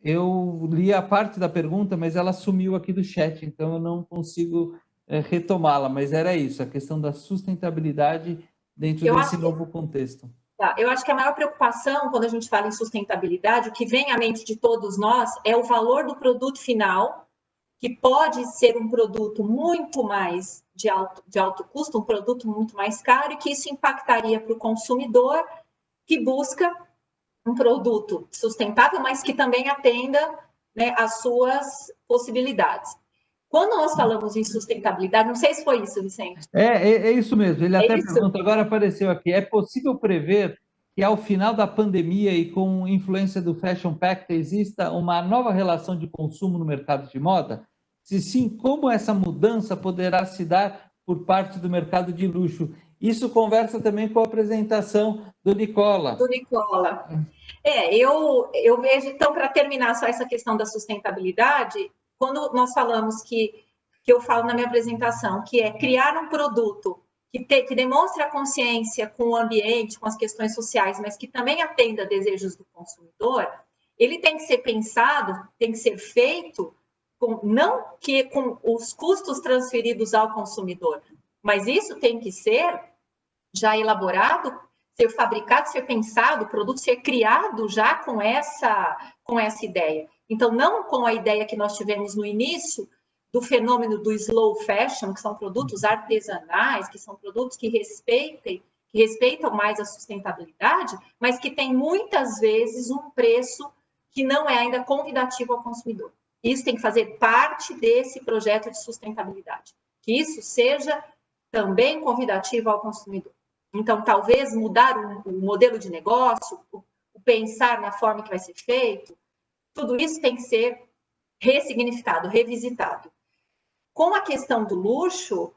Eu li a parte da pergunta, mas ela sumiu aqui do chat, então eu não consigo retomá-la, mas era isso, a questão da sustentabilidade dentro desse novo contexto. Tá, eu acho que a maior preocupação, quando a gente fala em sustentabilidade, o que vem à mente de todos nós é o valor do produto final, que pode ser um produto muito mais de alto custo, um produto muito mais caro, e que isso impactaria para o consumidor que busca um produto sustentável, mas que também atenda, né, às suas possibilidades. Quando nós falamos em sustentabilidade, não sei se foi isso, Vicente. É isso mesmo, ele até pergunta, agora apareceu aqui, é possível prever que ao final da pandemia e com influência do Fashion Pact exista uma nova relação de consumo no mercado de moda? Se sim, como essa mudança poderá se dar por parte do mercado de luxo? Isso conversa também com a apresentação do Nicola. Eu vejo, então, para terminar só essa questão da sustentabilidade, quando nós falamos que eu falo na minha apresentação, que é criar um produto que demonstre a consciência com o ambiente, com as questões sociais, mas que também atenda a desejos do consumidor, ele tem que ser pensado, tem que ser feito, não que com os custos transferidos ao consumidor, mas isso tem que ser já elaborado, ser fabricado, ser pensado, o produto ser criado já com essa ideia. Então, não com a ideia que nós tivemos no início do fenômeno do slow fashion, que são produtos artesanais, que são produtos que respeitam mais a sustentabilidade, mas que tem muitas vezes um preço que não é ainda convidativo ao consumidor. Isso tem que fazer parte desse projeto de sustentabilidade, que isso seja também convidativo ao consumidor. Então, talvez mudar o modelo de negócio, o pensar na forma que vai ser feito, tudo isso tem que ser ressignificado, revisitado. Com a questão do luxo,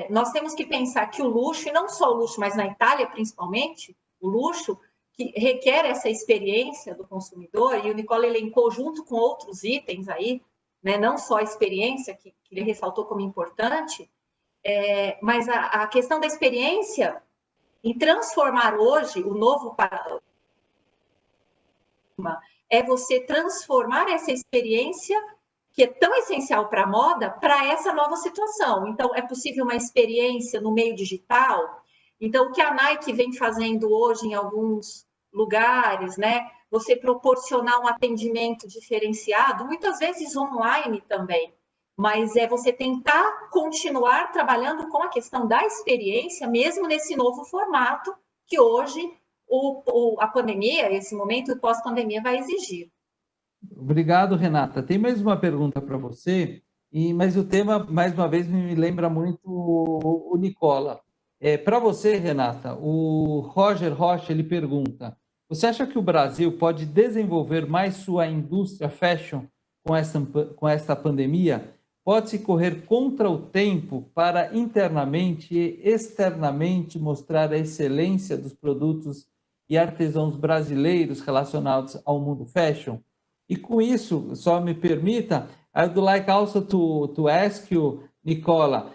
nós temos que pensar que o luxo, e não só o luxo, mas na Itália principalmente, o luxo que requer essa experiência do consumidor, e o Nicola elencou junto com outros itens aí, né, não só a experiência, que ele ressaltou como importante, mas a questão da experiência em transformar hoje o novo paradigma é você transformar essa experiência que é tão essencial para a moda, para essa nova situação. Então, é possível uma experiência no meio digital. Então, o que a Nike vem fazendo hoje em alguns lugares, né? Você proporcionar um atendimento diferenciado, muitas vezes online também, mas é você tentar continuar trabalhando com a questão da experiência, mesmo nesse novo formato que hoje a pandemia, esse momento pós-pandemia vai exigir. Obrigado, Renata. Tem mais uma pergunta para você, mas o tema, mais uma vez, me lembra muito o Nicola. Para você, Renata, o Roger Rocha, ele pergunta, você acha que o Brasil pode desenvolver mais sua indústria fashion com essa pandemia? Pode-se correr contra o tempo para internamente e externamente mostrar a excelência dos produtos e artesãos brasileiros relacionados ao mundo fashion? E com isso, só me permita, I would like also to ask you, Nicola,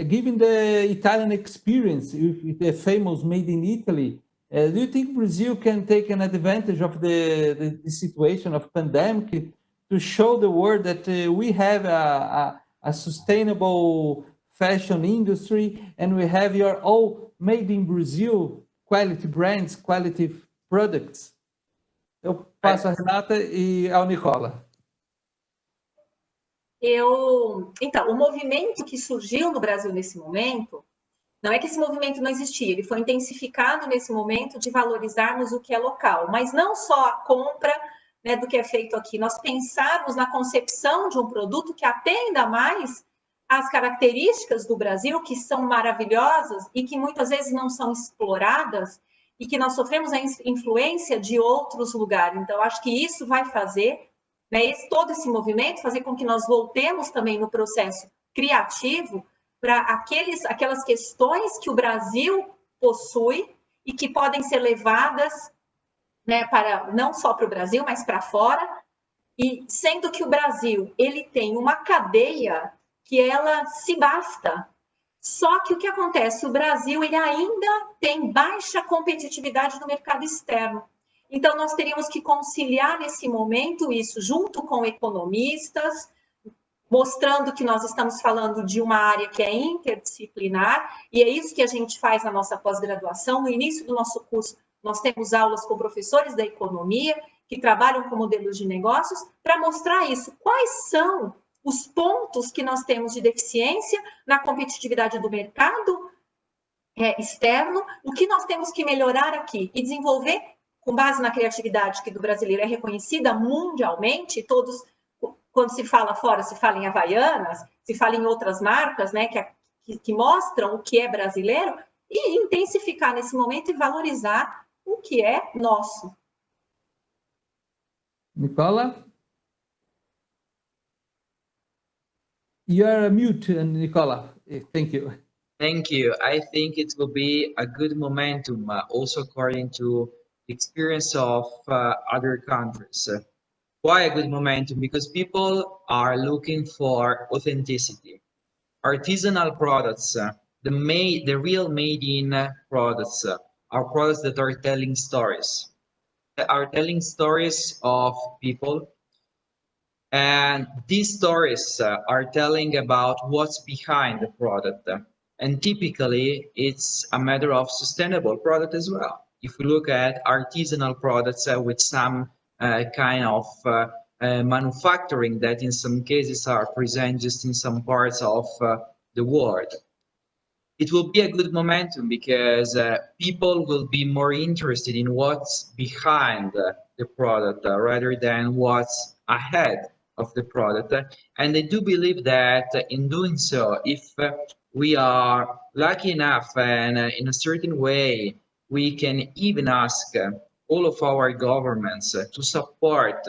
given the Italian experience with the famous Made in Italy, do you think Brazil can take an advantage of the situation of pandemic to show the world that we have a sustainable fashion industry and we have your all made in Brazil quality brands, quality products? Eu passo a Renata e ao Nicola. Então, o movimento que surgiu no Brasil nesse momento, não é que esse movimento não existia, ele foi intensificado nesse momento de valorizarmos o que é local, mas não só a compra, né, do que é feito aqui, nós pensarmos na concepção de um produto que atenda mais às características do Brasil, que são maravilhosas e que muitas vezes não são exploradas, e que nós sofremos a influência de outros lugares. Então, acho que isso vai fazer, né, todo esse movimento, fazer com que nós voltemos também no processo criativo para aquelas questões que o Brasil possui e que podem ser levadas, né, não só para o Brasil, mas para fora, e sendo que o Brasil ele tem uma cadeia que ela se basta. Só que o que acontece? O Brasil ele ainda tem baixa competitividade no mercado externo. Então, nós teríamos que conciliar nesse momento isso junto com economistas, mostrando que nós estamos falando de uma área que é interdisciplinar, e é isso que a gente faz na nossa pós-graduação. No início do nosso curso, nós temos aulas com professores da economia, que trabalham com modelos de negócios, para mostrar isso. Quais são os pontos que nós temos de deficiência na competitividade do mercado externo, o que nós temos que melhorar aqui e desenvolver com base na criatividade que do brasileiro é reconhecida mundialmente. Todos, quando se fala fora, se fala em Havaianas, se fala em outras marcas, né, que mostram o que é brasileiro, e intensificar nesse momento e valorizar o que é nosso. Nicola? You are mute, Nicola. Thank you. Thank you. I think it will be a good momentum, also according to the experience of other countries. Why a good momentum? Because people are looking for authenticity. Artisanal products, the real made-in products, are products that are telling stories. Are telling stories of people, and these stories are telling about what's behind the product. And typically, it's a matter of sustainable product as well. If we look at artisanal products with some kind of manufacturing that in some cases are present just in some parts of the world, it will be a good momentum because people will be more interested in what's behind the product rather than what's ahead of the product. And I do believe that in doing so, if we are lucky enough and in a certain way, we can even ask all of our governments to support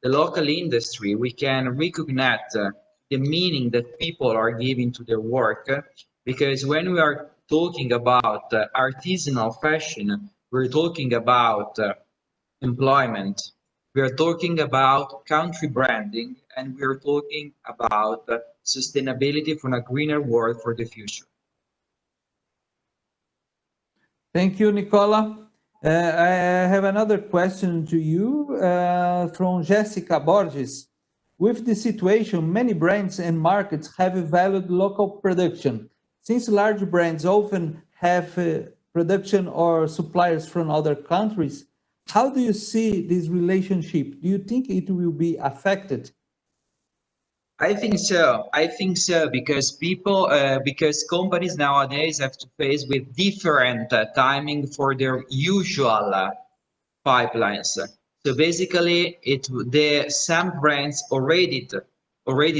the local industry, we can recognize the meaning that people are giving to their work. Because when we are talking about artisanal fashion, we're talking about employment, we are talking about country branding, and we are talking about sustainability for a greener world for the future. Thank you, Nicola. I have another question to you from Jessica Borges. With the situation, many brands and markets have valued local production. Since large brands often have production or suppliers from other countries, how do you see this relationship? Do you think it will be affected? I think so. I think so because because companies nowadays have to face with different timing for their usual pipelines. So basically, some brands already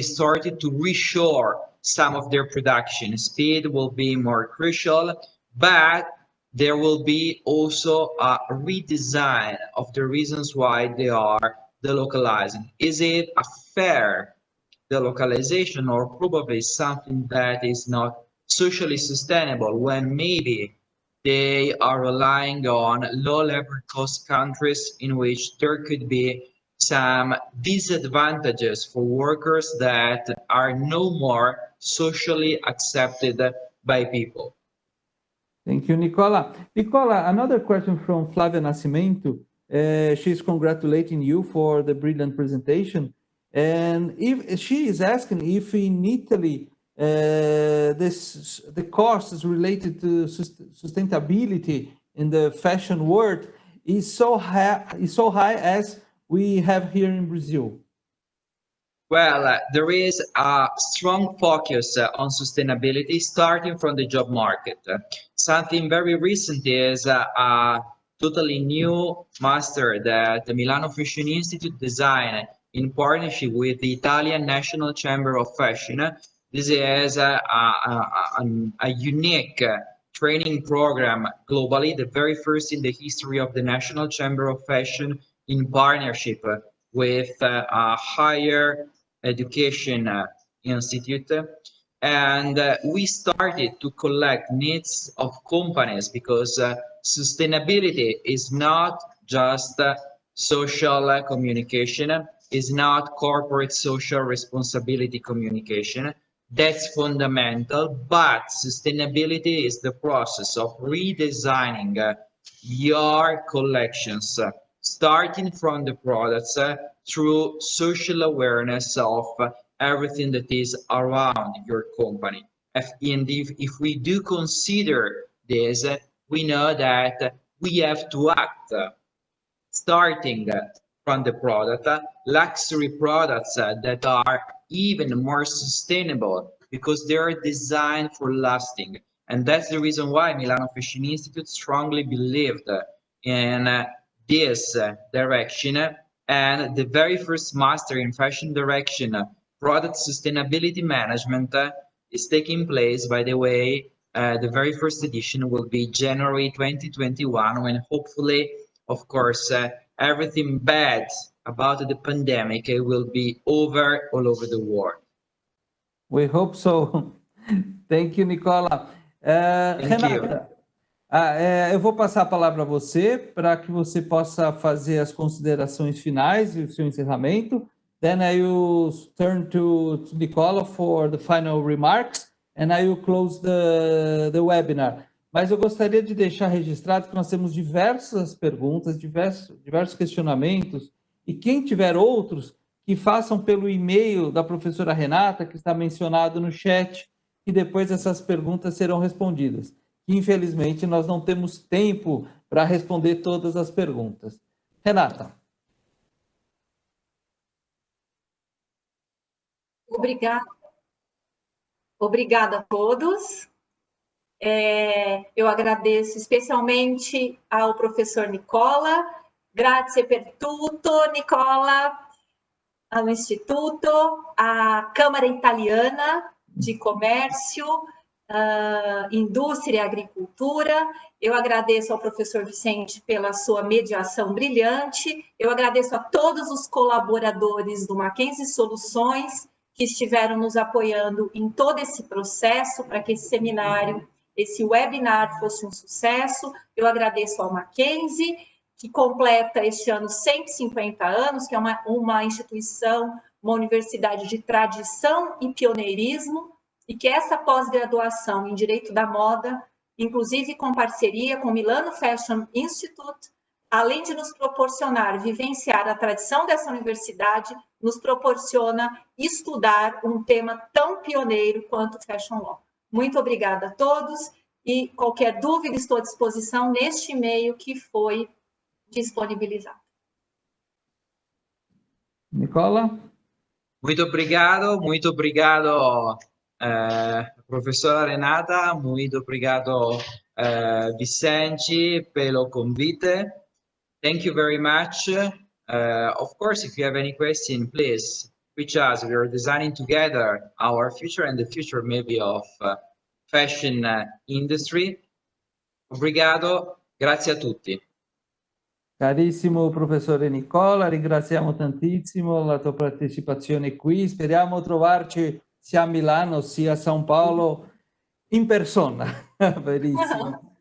started to reshore some of their production. Speed will be more crucial, but there will be also a redesign of the reasons why they are delocalizing. Is it a fair delocalization, or probably something that is not socially sustainable when maybe they are relying on low labor cost countries in which there could be some disadvantages for workers that are no more socially accepted by people? Thank you, Nicola. Nicola, another question from Flavia Nascimento. She's congratulating you for the brilliant presentation. And if she is asking if in Italy the costs related to sustainability in the fashion world is so high as we have here in Brazil. Well, there is a strong focus on sustainability starting from the job market. Something very recent is a totally new master that the Milano Fashion Institute designed in partnership with the Italian National Chamber of Fashion. This is a unique training program globally, the very first in the history of the National Chamber of Fashion in partnership with a higher education institute. And we started to collect needs of companies because sustainability is not just social communication, is not corporate social responsibility communication. That's fundamental, but sustainability is the process of redesigning your collections, starting from the products through social awareness of everything that is around your company. And if we do consider this, we know that we have to act starting from the product, luxury products that are even more sustainable because they are designed for lasting. And that's the reason why Milano Fashion Institute strongly believed in this direction. And the very first master in fashion direction, product sustainability management, is taking place, by the way, The very first edition will be January 2021, when hopefully, of course, everything bad about the pandemic will be over all over the world. We hope so. Thank you, Nicola. Renata, eu vou passar a palavra a você para que você possa fazer as considerações finais e o seu encerramento. Then I will turn to Nicola for the final remarks and I will close the webinar. Mas eu gostaria de deixar registrado que nós temos diversas perguntas, diversos questionamentos, e quem tiver outros, que façam pelo e-mail da professora Renata, que está mencionado no chat, e depois essas perguntas serão respondidas. Infelizmente, nós não temos tempo para responder todas as perguntas. Renata. Obrigada a todos. Eu agradeço especialmente ao professor Nicola. Grazie per tutto, Nicola, ao Instituto, à Câmara Italiana de Comércio, Indústria e Agricultura. Eu agradeço ao professor Vicente pela sua mediação brilhante. Eu agradeço a todos os colaboradores do Mackenzie Soluções que estiveram nos apoiando em todo esse processo para que esse seminário, esse webinar fosse um sucesso. Eu agradeço ao Mackenzie, que completa este ano 150 anos, que é uma instituição, uma universidade de tradição e pioneirismo, e que essa pós-graduação em Direito da Moda, inclusive com parceria com o Milano Fashion Institute, além de nos proporcionar vivenciar a tradição dessa universidade, nos proporciona estudar um tema tão pioneiro quanto o Fashion Law. Muito obrigada a todos e qualquer dúvida estou à disposição neste e-mail que foi disponibilizado. Nicola? Muito obrigado, professora Renata, muito obrigado, Vicente, pelo convite. Thank you very much. Of course, if you have any question, please reach us. We are designing together our future and the future maybe of fashion industry. Obrigado, grazie a tutti. Carissimo professore Nicola, ringraziamo tantissimo la tua partecipazione qui. Speriamo trovarci sia a Milano sia a São Paulo in persona. Verissimo.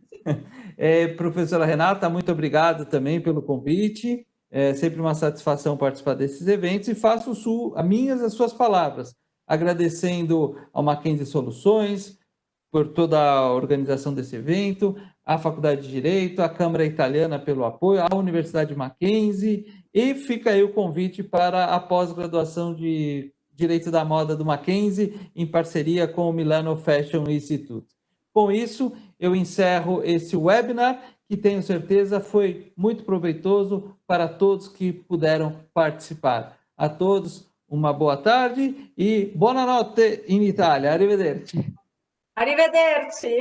Professora Renata, muito obrigado também pelo convite. É sempre uma satisfação participar desses eventos e faço as suas palavras, agradecendo ao Mackenzie Soluções por toda a organização desse evento, à Faculdade de Direito, à Câmara Italiana pelo apoio, à Universidade Mackenzie, e fica aí o convite para a pós-graduação de Direito da Moda do Mackenzie, em parceria com o Milano Fashion Institute. Com isso, eu encerro esse webinar, que tenho certeza foi muito proveitoso para todos que puderam participar. A todos, uma boa tarde e buonanotte in Itália. Arrivederci. Arrivederci.